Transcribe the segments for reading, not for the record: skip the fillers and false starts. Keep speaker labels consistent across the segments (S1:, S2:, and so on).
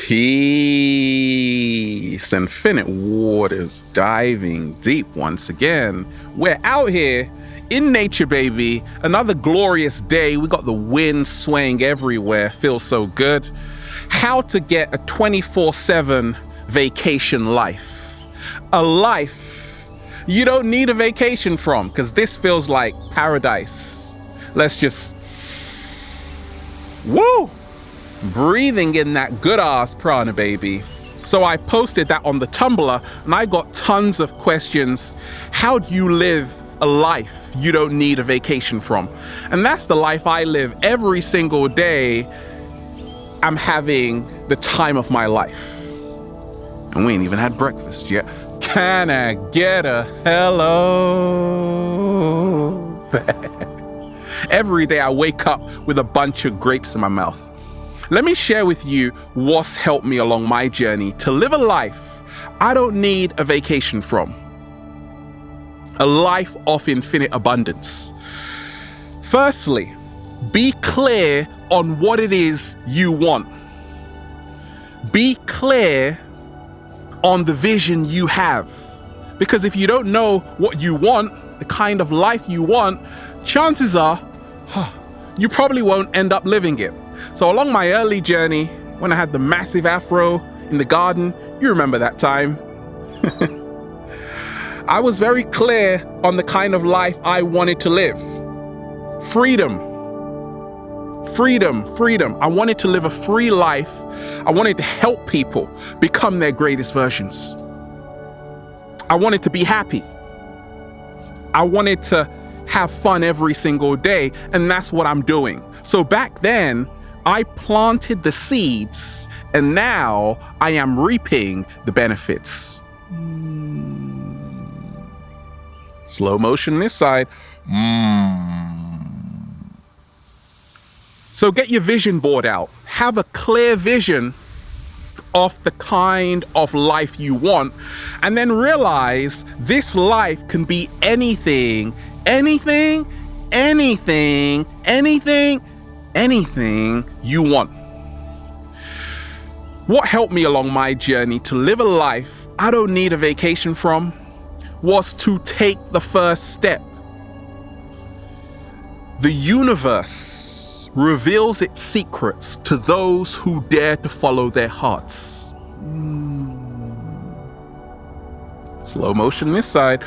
S1: Peace, infinite waters, diving deep once again. We're out here in nature, baby. Another glorious day. We got the wind swaying everywhere. Feels so good. How to get a 24/7 vacation life. A life you don't need a vacation from, because this feels like paradise. Let's just, woo! Breathing in that good ass prana, baby. So I posted that on the Tumblr and I got tons of questions. How do you live a life you don't need a vacation from? And that's the life I live every single day. I'm having the time of my life. And we ain't even had breakfast yet. Can I get a hello? Every day I wake up with a bunch of grapes in my mouth. Let me share with you what's helped me along my journey to live a life I don't need a vacation from. A life of infinite abundance. Firstly, be clear on what it is you want. Be clear on the vision you have. Because if you don't know what you want, the kind of life you want, chances are you probably won't end up living it. So along my early journey, when I had the massive afro in the garden, you remember that time, I was very clear on the kind of life I wanted to live. Freedom. Freedom, freedom. I wanted to live a free life. I wanted to help people become their greatest versions. I wanted to be happy. I wanted to have fun every single day, and that's what I'm doing. So back then, I planted the seeds, and now I am reaping the benefits. Slow motion this side. So get your vision board out. Have a clear vision of the kind of life you want, and then realize this life can be anything you want. What helped me along my journey to live a life I don't need a vacation from was to take the first step. The universe reveals its secrets to those who dare to follow their hearts. Slow motion this side.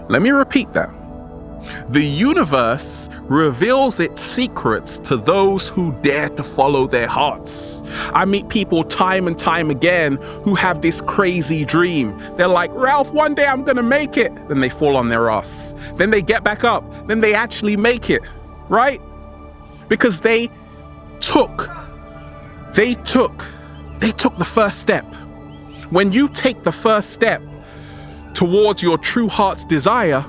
S1: Let me repeat that. The universe reveals its secrets to those who dare to follow their hearts. I meet people time and time again who have this crazy dream. They're like, Ralph, one day I'm gonna make it. Then they fall on their ass. Then they get back up. Then they actually make it, right? Because they took the first step. When you take the first step towards your true heart's desire,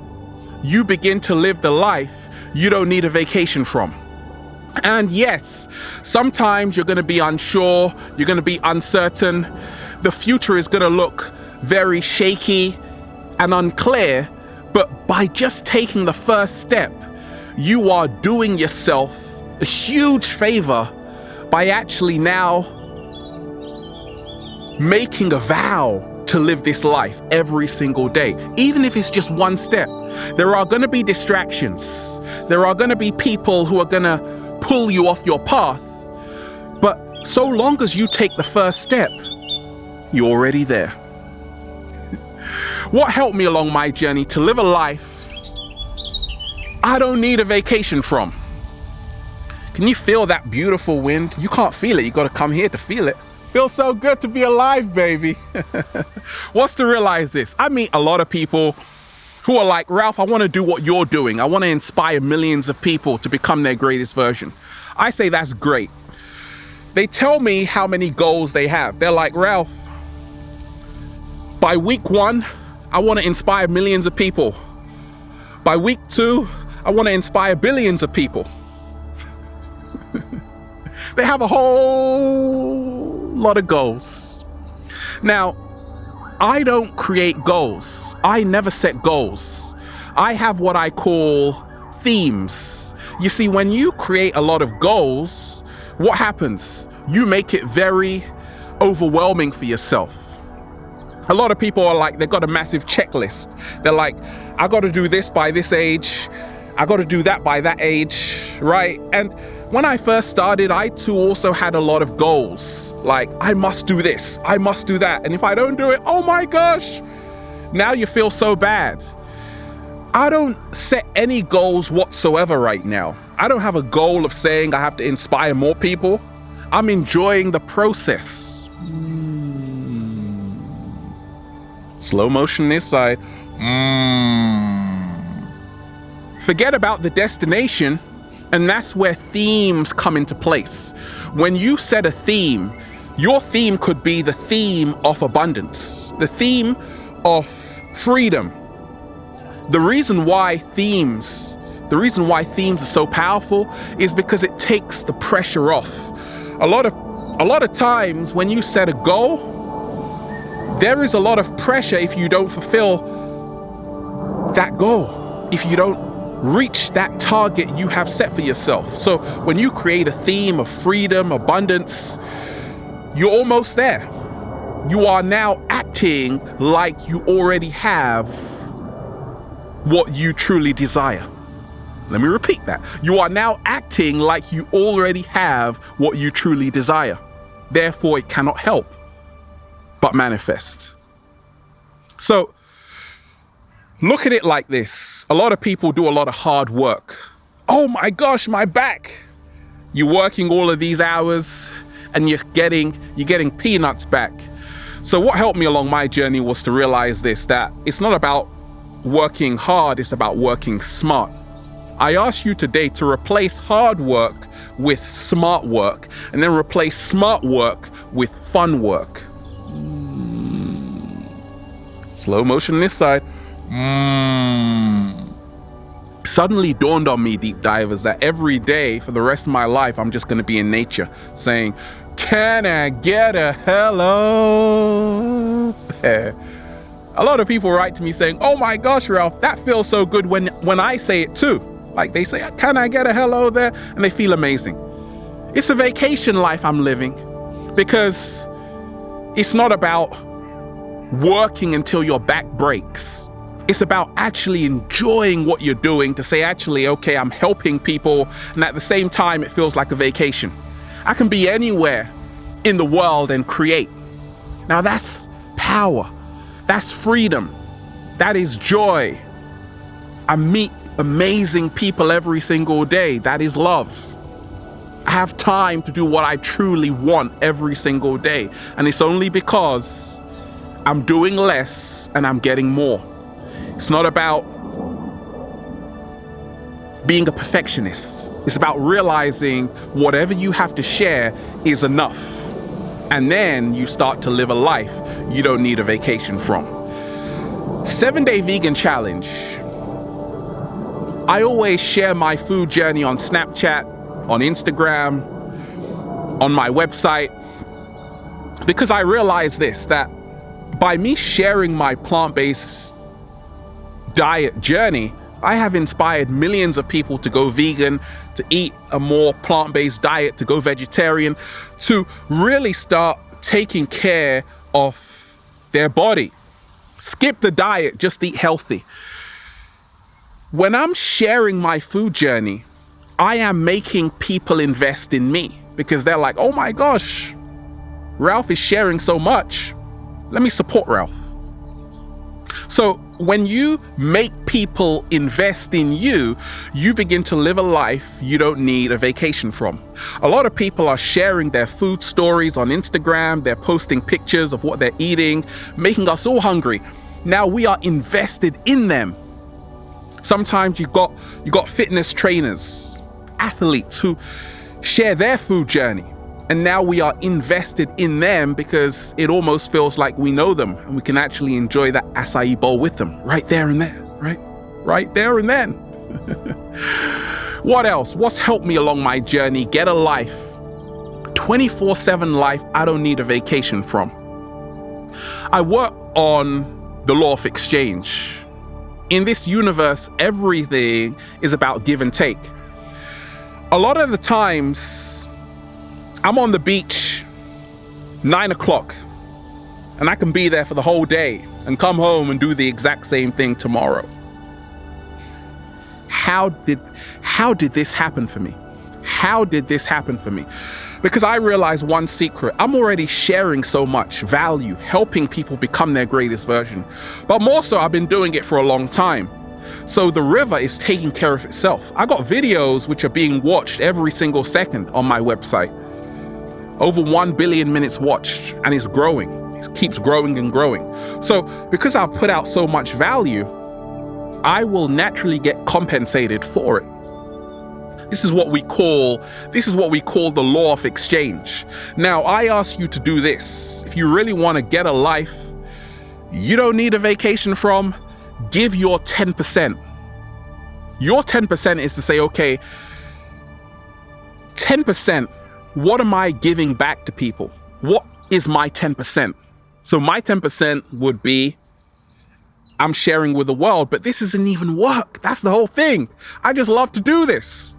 S1: you begin to live the life you don't need a vacation from. And yes, sometimes you're going to be unsure, you're going to be uncertain. The future is going to look very shaky and unclear, but by just taking the first step, you are doing yourself a huge favor by actually now making a vow to live this life every single day, even if it's just one step. There are going to be distractions. There are going to be people who are going to pull you off your path. But so long as you take the first step, you're already there. What helped me along my journey to live a life I don't need a vacation from? Can you feel that beautiful wind? You can't feel it. You got to come here to feel it. Feels so good to be alive, baby. What's to realize this? I meet a lot of people who are like, Ralph, I want to do what you're doing. I want to inspire millions of people to become their greatest version. I say that's great. They tell me how many goals they have. They're like, Ralph, by week 1, I want to inspire millions of people. By week 2, I want to inspire billions of people. They have a whole lot of goals. Now, I don't create goals. I never set goals. I have what I call themes. You see, when you create a lot of goals, what happens? You make it very overwhelming for yourself. A lot of people are like, they've got a massive checklist. They're like, I got to do this by this age. I got to do that by that age, right? And when I first started, I too also had a lot of goals. Like, I must do this, I must do that. And if I don't do it, oh my gosh, now you feel so bad. I don't set any goals whatsoever right now. I don't have a goal of saying I have to inspire more people. I'm enjoying the process. Slow motion this side. Forget about the destination, and that's where themes come into place. When you set a theme, your theme could be the theme of abundance, the theme of freedom. The reason why themes are so powerful is because it takes the pressure off. A lot of times when you set a goal, there is a lot of pressure if you don't fulfill that goal, if you don't reach that target you have set for yourself. So when you create a theme of freedom, abundance, you're almost there. You are now acting like you already have what you truly desire. Let me repeat that. You are now acting like you already have what you truly desire. Therefore, it cannot help but manifest. So look at it like this. A lot of people do a lot of hard work. Oh my gosh, my back. You're working all of these hours and you're getting peanuts back. So what helped me along my journey was to realize this, that it's not about working hard, it's about working smart. I ask you today to replace hard work with smart work, and then replace smart work with fun work. Slow motion this side. Suddenly dawned on me, deep divers, that every day for the rest of my life, I'm just going to be in nature saying, can I get a hello there? A lot of people write to me saying, oh my gosh, Ralph, that feels so good when I say it too. Like they say, can I get a hello there? And they feel amazing. It's a vacation life I'm living, because it's not about working until your back breaks. It's about actually enjoying what you're doing, to say, actually, okay, I'm helping people, and at the same time, it feels like a vacation. I can be anywhere in the world and create. Now that's power. That's freedom. That is joy. I meet amazing people every single day. That is love. I have time to do what I truly want every single day. And it's only because I'm doing less and I'm getting more. It's not about being a perfectionist. It's about realizing whatever you have to share is enough. And then you start to live a life you don't need a vacation from. 7-day vegan challenge. I always share my food journey on Snapchat, on Instagram, on my website, because I realize this, that by me sharing my plant-based diet journey, I have inspired millions of people to go vegan, to eat a more plant-based diet, to go vegetarian, to really start taking care of their body. Skip the diet, just eat healthy. When I'm sharing my food journey, I am making people invest in me, because they're like, oh my gosh, Ralph is sharing so much. Let me support Ralph. So when you make people invest in you, you begin to live a life you don't need a vacation from. A lot of people are sharing their food stories on Instagram. They're posting pictures of what they're eating, making us all hungry. Now we are invested in them. Sometimes you got fitness trainers, athletes who share their food journey. And now we are invested in them, because it almost feels like we know them and we can actually enjoy that acai bowl with them right there and then, right? Right there and then. What else? What's helped me along my journey get a life, 24/7 life I don't need a vacation from? I work on the law of exchange. In this universe, everything is about give and take. A lot of the times, I'm on the beach, 9 o'clock, and I can be there for the whole day and come home and do the exact same thing tomorrow. How did this happen for me? How did this happen for me? Because I realized one secret. I'm already sharing so much value, helping people become their greatest version. But more so, I've been doing it for a long time. So the river is taking care of itself. I got videos which are being watched every single second on my website. Over 1 billion minutes watched, and it's growing. It keeps growing and growing. So because I've put out so much value, I will naturally get compensated for it. This is what we call the law of exchange. Now, I ask you to do this. If you really want to get a life you don't need a vacation from, give your 10%. Your 10% is to say, okay, 10%, what am I giving back to people? What is my 10%? So my 10% would be, I'm sharing with the world, but this isn't even work. That's the whole thing. I just love to do this.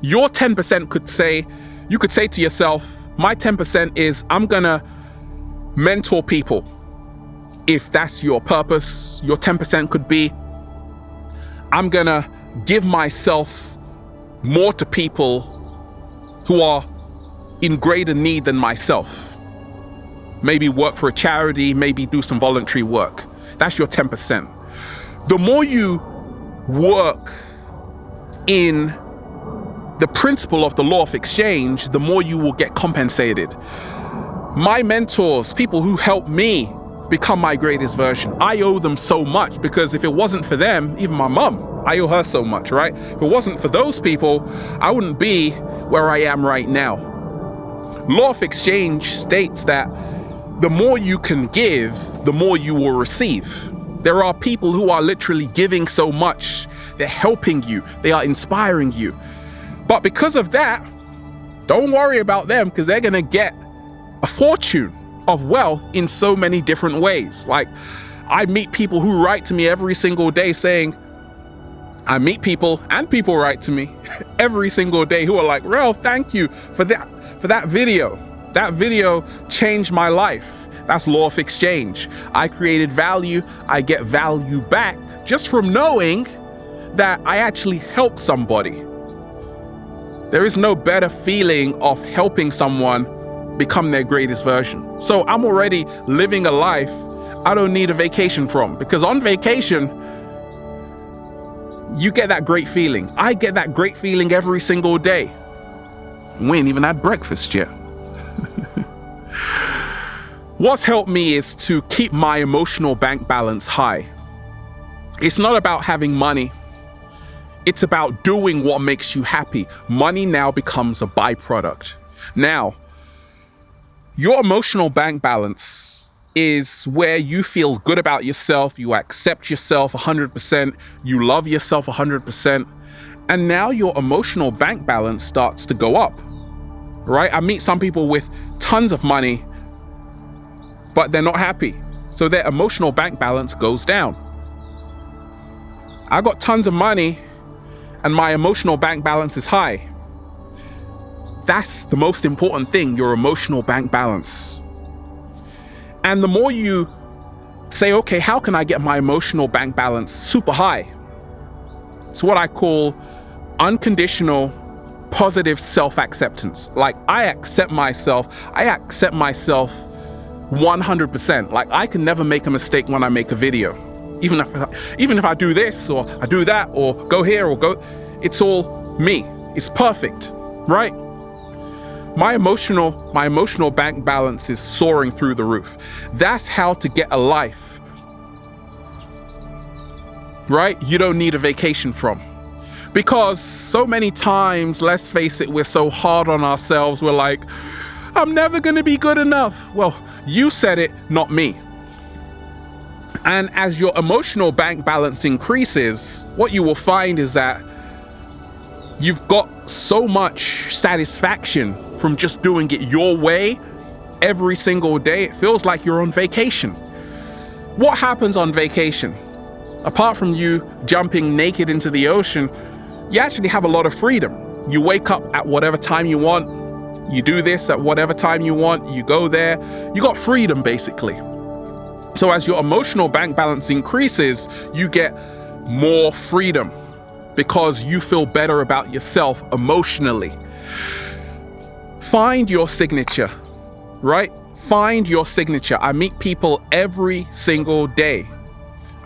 S1: Your 10% could say, you could say to yourself, my 10% is I'm gonna mentor people. If that's your purpose, your 10% could be, I'm gonna give myself more to people who are in greater need than myself. Maybe work for a charity, maybe do some voluntary work. That's your 10%. The more you work in the principle of the law of exchange, the more you will get compensated. My mentors, people who helped me become my greatest version, I owe them so much, because if it wasn't for them, even my mum, I owe her so much, right? If it wasn't for those people, I wouldn't be where I am right now. Law of exchange states that the more you can give, the more you will receive. There are people who are literally giving so much. They're helping you. They are inspiring you. But because of that, don't worry about them, because they're going to get a fortune of wealth in so many different ways. Like, I meet people who write to me every single day saying, I meet people, and people write to me every single day who are like, Ralph, thank you for that video. That video changed my life. That's law of exchange. I created value. I get value back just from knowing that I actually helped somebody. There is no better feeling of helping someone become their greatest version. So I'm already living a life I don't need a vacation from, because on vacation, you get that great feeling. I get that great feeling every single day. We ain't even had breakfast yet. What's helped me is to keep my emotional bank balance high. It's not about having money. It's about doing what makes you happy. Money now becomes a byproduct. Now, your emotional bank balance is where you feel good about yourself, you accept yourself 100%, you love yourself 100%, and now your emotional bank balance starts to go up, right? I meet some people with tons of money, but they're not happy. So their emotional bank balance goes down. I got tons of money and my emotional bank balance is high. That's the most important thing, your emotional bank balance. And the more you say, okay, how can I get my emotional bank balance super high? It's what I call unconditional positive self-acceptance. Like, I accept myself 100%. Like, I can never make a mistake when I make a video. Even if I do this or I do that or go here or go, it's all me. It's perfect, right? My emotional bank balance is soaring through the roof. That's how to get a life, right? You don't need a vacation from. Because so many times, let's face it, we're so hard on ourselves. We're like, I'm never going to be good enough. Well, you said it, not me. And as your emotional bank balance increases, what you will find is that you've got so much satisfaction from just doing it your way every single day. It feels like you're on vacation. What happens on vacation? Apart from you jumping naked into the ocean, you actually have a lot of freedom. You wake up at whatever time you want. You do this at whatever time you want. You go there. You got freedom, basically. So as your emotional bank balance increases, you get more freedom because you feel better about yourself emotionally. Find your signature, right? Find your signature. I meet people every single day.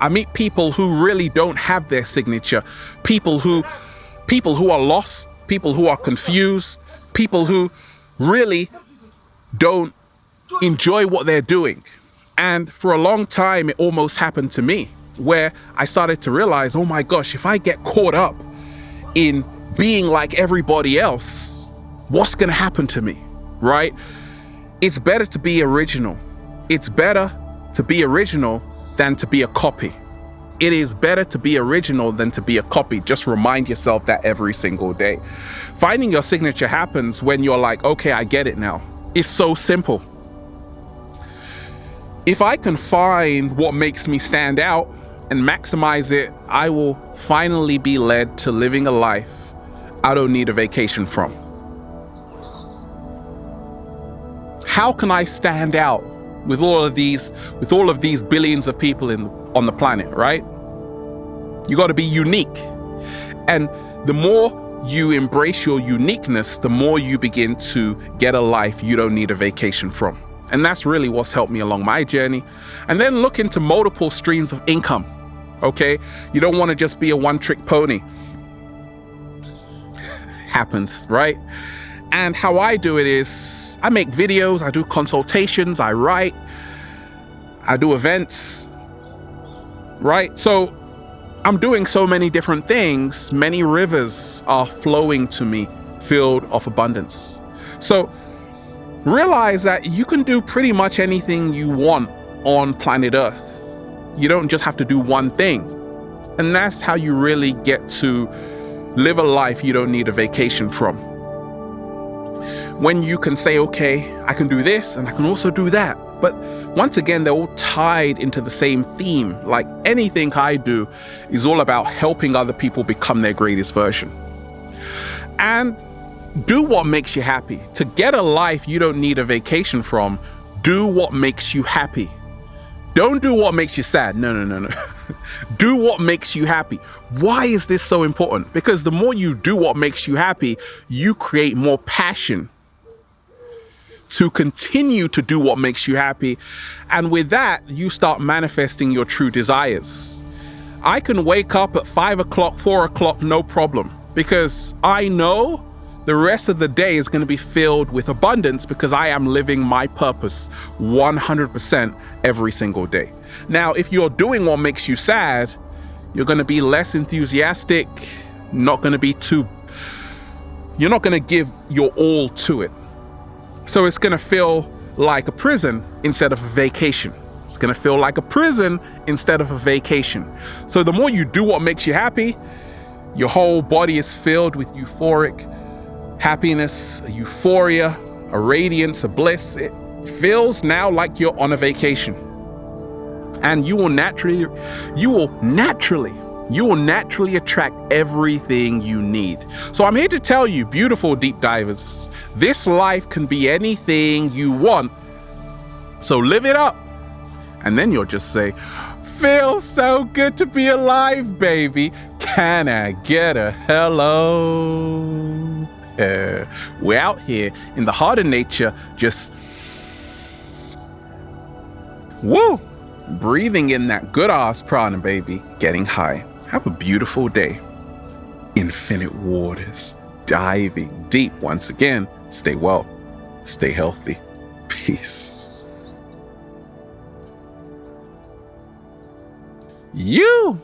S1: I meet people who really don't have their signature. People who are lost, people who are confused, people who really don't enjoy what they're doing. And for a long time, it almost happened to me, where I started to realize, oh my gosh, if I get caught up in being like everybody else, what's going to happen to me, right? It's better to be original. It's better to be original than to be a copy. It is better to be original than to be a copy. Just remind yourself that every single day. Finding your signature happens when you're like, okay, I get it now. It's so simple. If I can find what makes me stand out and maximize it, I will finally be led to living a life I don't need a vacation from. How can I stand out with all of these billions of people on the planet, right? You got to be unique. And the more you embrace your uniqueness, the more you begin to get a life you don't need a vacation from. And that's really what's helped me along my journey. And then look into multiple streams of income, okay? You don't want to just be a one-trick pony. Happens, right? And how I do it is I make videos, I do consultations, I write, I do events, right? So I'm doing so many different things. Many rivers are flowing to me filled of abundance. So realize that you can do pretty much anything you want on planet Earth. You don't just have to do one thing. And that's how you really get to live a life you don't need a vacation from. When you can say, okay, I can do this and I can also do that. But once again, they're all tied into the same theme. Like anything I do is all about helping other people become their greatest version. And do what makes you happy. To get a life you don't need a vacation from, do what makes you happy. Don't do what makes you sad. No. Do what makes you happy. Why is this so important? Because the more you do what makes you happy, you create more passion to continue to do what makes you happy. And with that, you start manifesting your true desires. I can wake up at 5 o'clock, 4 o'clock, no problem, because I know the rest of the day is going to be filled with abundance because I am living my purpose 100% every single day. Now, if you're doing what makes you sad, you're going to be less enthusiastic, you're not going to give your all to it. So it's going to feel like a prison instead of a vacation. It's going to feel like a prison instead of a vacation. So the more you do what makes you happy, your whole body is filled with euphoric happiness, a euphoria, a radiance, a bliss. It feels now like you're on a vacation. And you will naturally attract everything you need. So I'm here to tell you, beautiful deep divers, this life can be anything you want. So live it up. And then you'll just say, feels so good to be alive, baby. Can I get a hello? We're out here in the heart of nature, just woo, breathing in that good ass prana, baby, getting high. Have a beautiful day. Infinite waters, diving deep once again. Stay well, stay healthy. Peace. You.